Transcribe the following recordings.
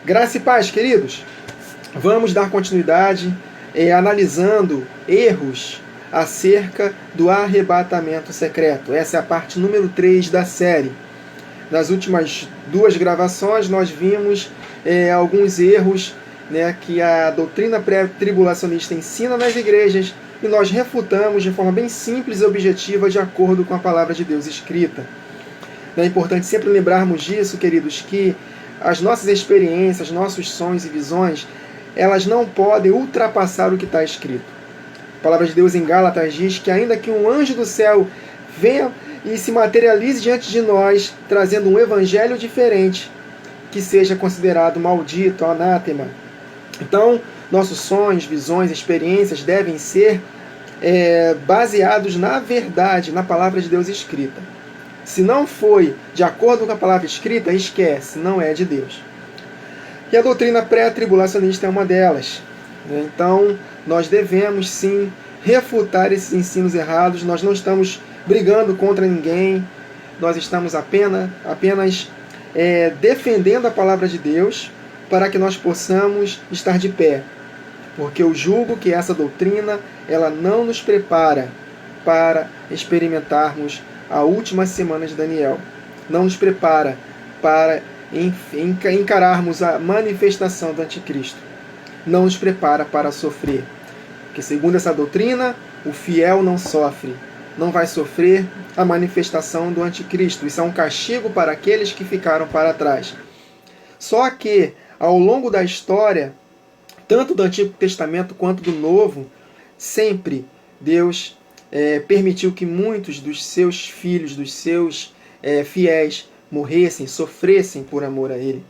Graça e paz, queridos. Vamos dar continuidade analisando erros acerca do arrebatamento secreto. Essa é a parte número 3 da série. Nas últimas 2 gravações nós vimos alguns erros, que a doutrina pré-tribulacionista ensina nas igrejas e nós refutamos de forma bem simples e objetiva de acordo com a palavra de Deus escrita. É importante sempre lembrarmos disso, queridos, que as nossas experiências, nossos sonhos e visões, elas não podem ultrapassar o que está escrito. A palavra de Deus em Gálatas diz que ainda que um anjo do céu venha e se materialize diante de nós, trazendo um evangelho diferente, que seja considerado maldito, anátema. Então, nossos sonhos, visões, experiências devem ser baseados na verdade, na palavra de Deus escrita. Se não foi de acordo com a palavra escrita, esquece, não é de Deus. E a doutrina pré-tribulacionista é uma delas. Então, nós devemos sim refutar esses ensinos errados. Nós não estamos brigando contra ninguém. Nós estamos apenas defendendo a palavra de Deus para que nós possamos estar de pé. Porque eu julgo que essa doutrina ela não nos prepara para experimentarmos a última semana de Daniel. Não nos prepara para encararmos a manifestação do anticristo. Não nos prepara para sofrer. Porque segundo essa doutrina, o fiel não sofre. Não vai sofrer a manifestação do anticristo. Isso é um castigo para aqueles que ficaram para trás. Só que, ao longo da história, tanto do Antigo Testamento quanto do Novo, sempre Deus permitiu que muitos dos seus filhos, dos seus fiéis, morressem, sofressem por amor a Ele.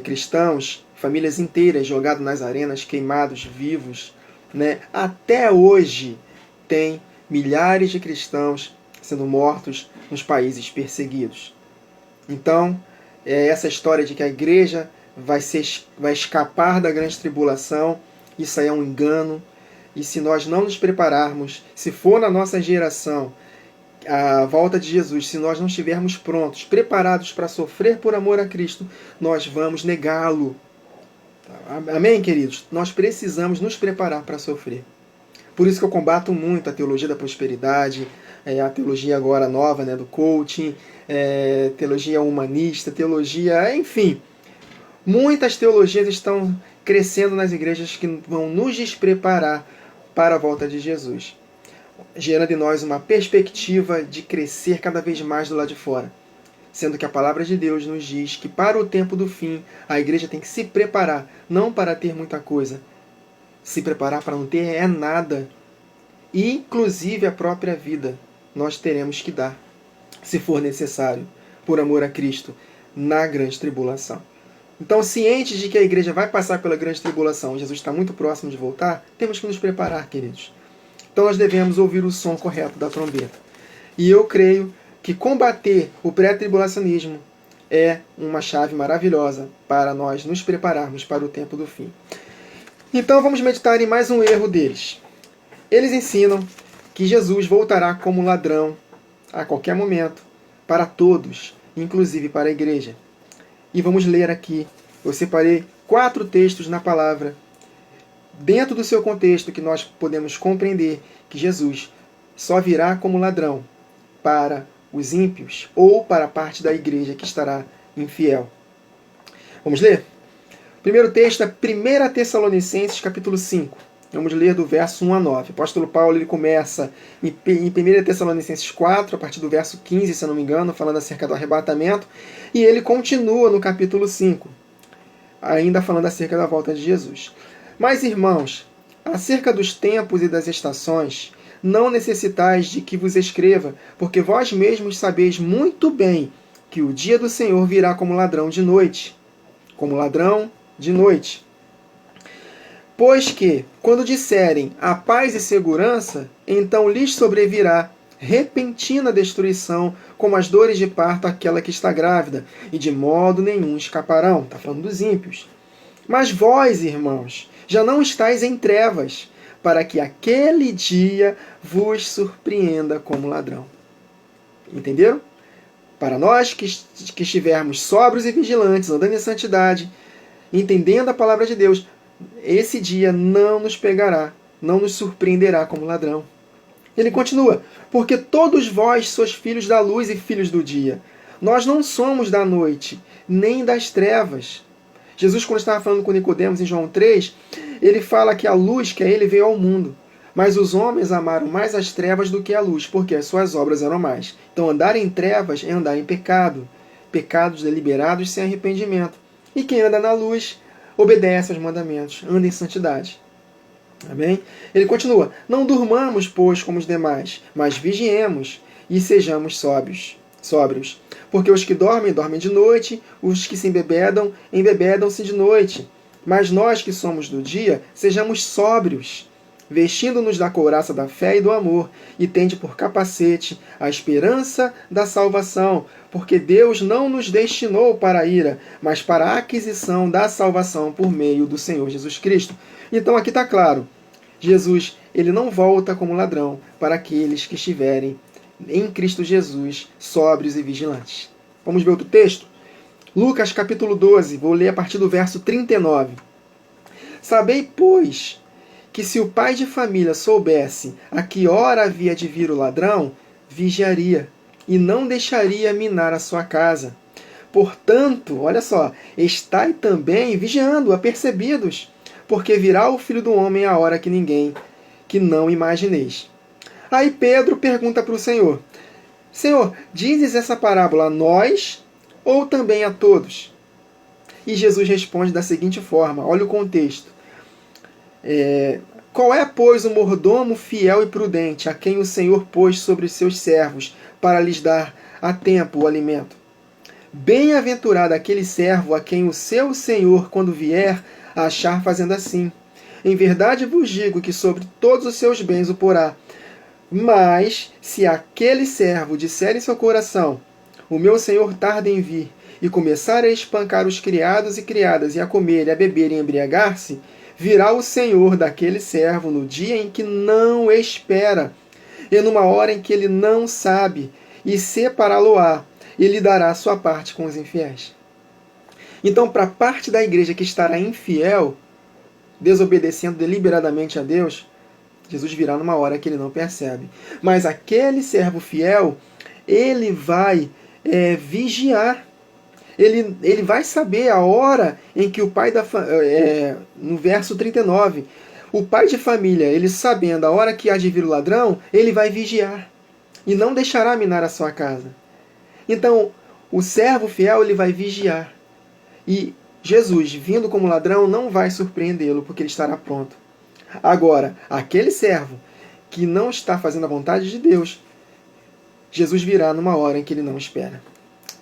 Cristãos, famílias inteiras jogados nas arenas, queimados, vivos. Até hoje tem milhares de cristãos sendo mortos nos países perseguidos. Então, essa história de que a igreja vai escapar da grande tribulação, isso aí é um engano. E se nós não nos prepararmos, se for na nossa geração a volta de Jesus, se nós não estivermos prontos, preparados para sofrer por amor a Cristo, nós vamos negá-lo. Amém, queridos? Nós precisamos nos preparar para sofrer. Por isso que eu combato muito a teologia da prosperidade, a teologia agora nova, do coaching, teologia humanista, teologia, enfim. Muitas teologias estão crescendo nas igrejas que vão nos despreparar para a volta de Jesus, gerando em nós uma perspectiva de crescer cada vez mais do lado de fora. Sendo que a palavra de Deus nos diz que para o tempo do fim, a igreja tem que se preparar, não para ter muita coisa. Se preparar para não ter nada. Inclusive a própria vida nós teremos que dar, se for necessário, por amor a Cristo, na grande tribulação. Então, cientes de que a igreja vai passar pela grande tribulação, Jesus está muito próximo de voltar, temos que nos preparar, queridos. Então nós devemos ouvir o som correto da trombeta. E eu creio que combater o pré-tribulacionismo é uma chave maravilhosa para nós nos prepararmos para o tempo do fim. Então vamos meditar em mais um erro deles. Eles ensinam que Jesus voltará como ladrão a qualquer momento para todos, inclusive para a igreja. E vamos ler aqui. Eu separei 4 textos na palavra, dentro do seu contexto, que nós podemos compreender que Jesus só virá como ladrão para os ímpios ou para a parte da igreja que estará infiel. Vamos ler? O primeiro texto é 1 Tessalonicenses, capítulo 5. Vamos ler do verso 1 a 9. O apóstolo Paulo ele começa em 1 Tessalonicenses 4, a partir do verso 15, se eu não me engano, falando acerca do arrebatamento. E ele continua no capítulo 5, ainda falando acerca da volta de Jesus. Mas, irmãos, acerca dos tempos e das estações, não necessitais de que vos escreva, porque vós mesmos sabeis muito bem que o dia do Senhor virá como ladrão de noite. Como ladrão de noite. Pois que, quando disserem a paz e segurança, então lhes sobrevirá repentina destruição, como as dores de parto àquela que está grávida, e de modo nenhum escaparão. Está falando dos ímpios. Mas vós, irmãos, já não estáis em trevas, para que aquele dia vos surpreenda como ladrão. Entenderam? Para nós que estivermos sóbrios e vigilantes, andando em santidade, entendendo a palavra de Deus, esse dia não nos pegará, não nos surpreenderá como ladrão. Ele continua, porque todos vós sois filhos da luz e filhos do dia. Nós não somos da noite, nem das trevas. Jesus, quando estava falando com Nicodemos em João 3, ele fala que a luz, que é ele, veio ao mundo. Mas os homens amaram mais as trevas do que a luz, porque as suas obras eram más. Então andar em trevas é andar em pecado. Pecados deliberados sem arrependimento. E quem anda na luz obedece aos mandamentos, anda em santidade. Amém? Ele continua, não durmamos, pois, como os demais, mas vigiemos e sejamos sóbrios. Porque os que dormem, dormem de noite, os que se embebedam, embebedam-se de noite. Mas nós que somos do dia, sejamos sóbrios, vestindo-nos da couraça da fé e do amor, e tende por capacete a esperança da salvação, porque Deus não nos destinou para a ira, mas para a aquisição da salvação por meio do Senhor Jesus Cristo. Então aqui está claro, Jesus ele não volta como ladrão para aqueles que estiverem em Cristo Jesus, sóbrios e vigilantes. Vamos ver outro texto? Lucas capítulo 12, vou ler a partir do verso 39. Sabei, pois, que se o pai de família soubesse a que hora havia de vir o ladrão, vigiaria, e não deixaria minar a sua casa. Portanto, olha só, estai também vigiando, apercebidos, porque virá o Filho do Homem a hora que não imagineis. Aí Pedro pergunta para o Senhor, Senhor, dizes essa parábola a nós ou também a todos? E Jesus responde da seguinte forma, olha o contexto. Qual é, pois, o mordomo fiel e prudente, a quem o Senhor pôs sobre os seus servos, para lhes dar a tempo o alimento? Bem-aventurado aquele servo a quem o seu Senhor, quando vier, achar fazendo assim. Em verdade vos digo que sobre todos os seus bens o porá. Mas, se aquele servo disser em seu coração, o meu Senhor tarda em vir, e começar a espancar os criados e criadas, e a comer, e a beber e a embriagar-se, virá o Senhor daquele servo no dia em que não espera, e numa hora em que ele não sabe, e separá-lo-á, e lhe dará a sua parte com os infiéis. Então, para a parte da igreja que estará infiel, desobedecendo deliberadamente a Deus, Jesus virá numa hora que ele não percebe. Mas aquele servo fiel, ele vai vigiar. Ele vai saber a hora em que o pai da no verso 39, o pai de família, ele sabendo a hora que há de vir o ladrão, ele vai vigiar e não deixará minar a sua casa. Então, o servo fiel, ele vai vigiar. E Jesus, vindo como ladrão, não vai surpreendê-lo, porque ele estará pronto. Agora, aquele servo que não está fazendo a vontade de Deus, Jesus virá numa hora em que ele não espera.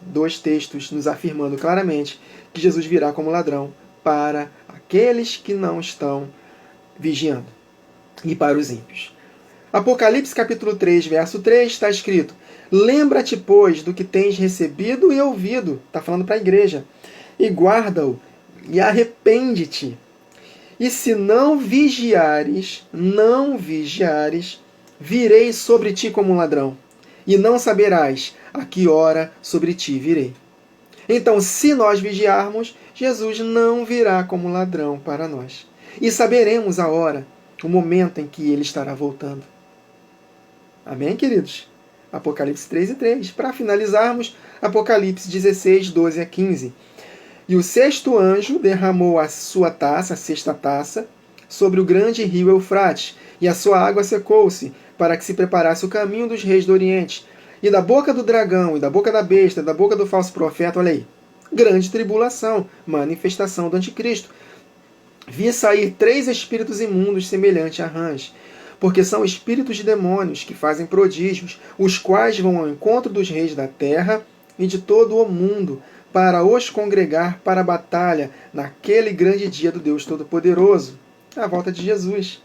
2 textos nos afirmando claramente que Jesus virá como ladrão para aqueles que não estão vigiando e para os ímpios. Apocalipse capítulo 3, verso 3, está escrito: lembra-te, pois, do que tens recebido e ouvido, está falando para a igreja, e guarda-o, e arrepende-te. E se não vigiares, virei sobre ti como um ladrão, e não saberás a que hora sobre ti virei. Então, se nós vigiarmos, Jesus não virá como ladrão para nós. E saberemos a hora, o momento em que ele estará voltando. Amém, queridos? Apocalipse 3 e 3. Para finalizarmos, Apocalipse 16, 12 a 15. E o sexto anjo derramou a sua taça, a sexta taça, sobre o grande rio Eufrates, e a sua água secou-se, para que se preparasse o caminho dos reis do Oriente. E da boca do dragão, e da boca da besta, e da boca do falso profeta, olha aí, grande tribulação, manifestação do anticristo. Vi sair 3 espíritos imundos semelhantes a rãs, porque são espíritos de demônios que fazem prodígios, os quais vão ao encontro dos reis da terra e de todo o mundo, para os congregar para a batalha naquele grande dia do Deus Todo-Poderoso, a volta de Jesus.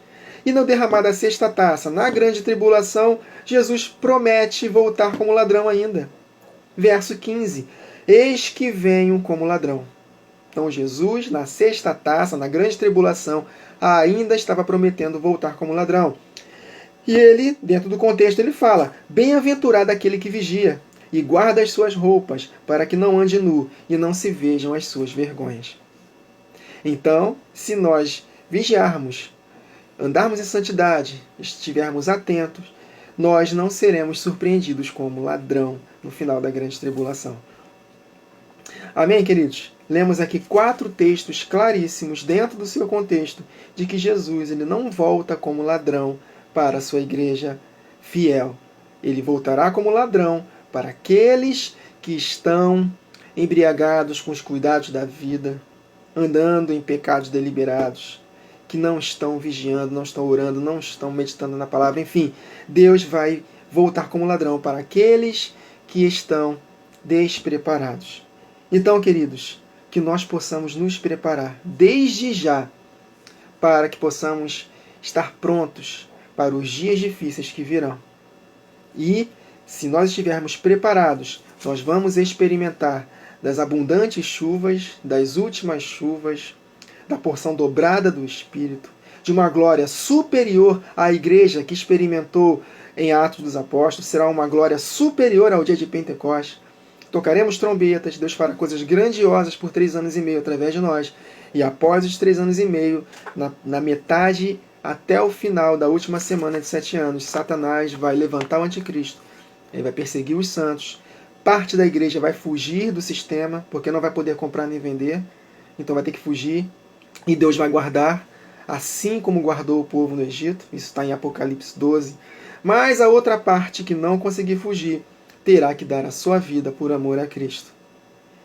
E não derramada a sexta taça, na grande tribulação, Jesus promete voltar como ladrão ainda. Verso 15. Eis que venho como ladrão. Então Jesus, na sexta taça, na grande tribulação, ainda estava prometendo voltar como ladrão. E ele, dentro do contexto, ele fala: bem-aventurado aquele que vigia. e guarda as suas roupas, para que não ande nu e não se vejam as suas vergonhas. Então, se nós vigiarmos, andarmos em santidade, estivermos atentos, nós não seremos surpreendidos como ladrão no final da grande tribulação. Amém, queridos? Lemos aqui 4 textos claríssimos dentro do seu contexto de que Jesus ele não volta como ladrão para a sua igreja fiel. Ele voltará como ladrão para aqueles que estão embriagados com os cuidados da vida, andando em pecados deliberados, que não estão vigiando, não estão orando, não estão meditando na palavra. Enfim, Deus vai voltar como ladrão para aqueles que estão despreparados. Então, queridos, que nós possamos nos preparar desde já para que possamos estar prontos para os dias difíceis que virão. E, se nós estivermos preparados, nós vamos experimentar das abundantes chuvas, das últimas chuvas, da porção dobrada do Espírito, de uma glória superior à igreja que experimentou em Atos dos Apóstolos, será uma glória superior ao dia de Pentecostes. Tocaremos trombetas, Deus fará coisas grandiosas por 3 anos e meio através de nós. E após os 3 anos e meio, na metade até o final da última semana de 7 anos, Satanás vai levantar o anticristo. Ele vai perseguir os santos. Parte da igreja vai fugir do sistema, porque não vai poder comprar nem vender. Então vai ter que fugir. E Deus vai guardar, assim como guardou o povo no Egito. Isso está em Apocalipse 12. Mas a outra parte que não conseguir fugir, terá que dar a sua vida por amor a Cristo.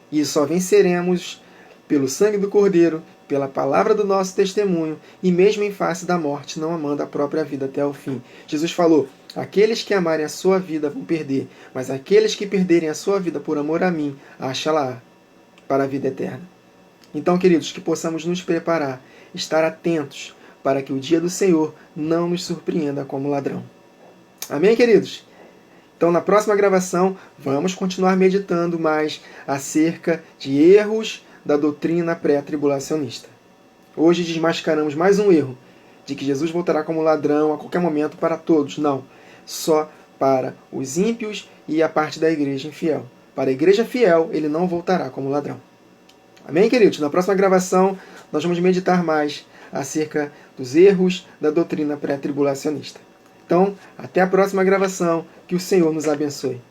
E só venceremos pelo sangue do Cordeiro, pela palavra do nosso testemunho, e mesmo em face da morte, não amando a própria vida até o fim. Jesus falou, aqueles que amarem a sua vida vão perder, mas aqueles que perderem a sua vida por amor a mim, achá-la para a vida eterna. Então, queridos, que possamos nos preparar, estar atentos, para que o dia do Senhor não nos surpreenda como ladrão. Amém, queridos? Então, na próxima gravação, vamos continuar meditando mais acerca de erros da doutrina pré-tribulacionista. Hoje desmascaramos mais um erro, de que Jesus voltará como ladrão a qualquer momento para todos. Não, só para os ímpios e a parte da igreja infiel. Para a igreja fiel, ele não voltará como ladrão. Amém, queridos? Na próxima gravação, nós vamos meditar mais acerca dos erros da doutrina pré-tribulacionista. Então, até a próxima gravação. Que o Senhor nos abençoe.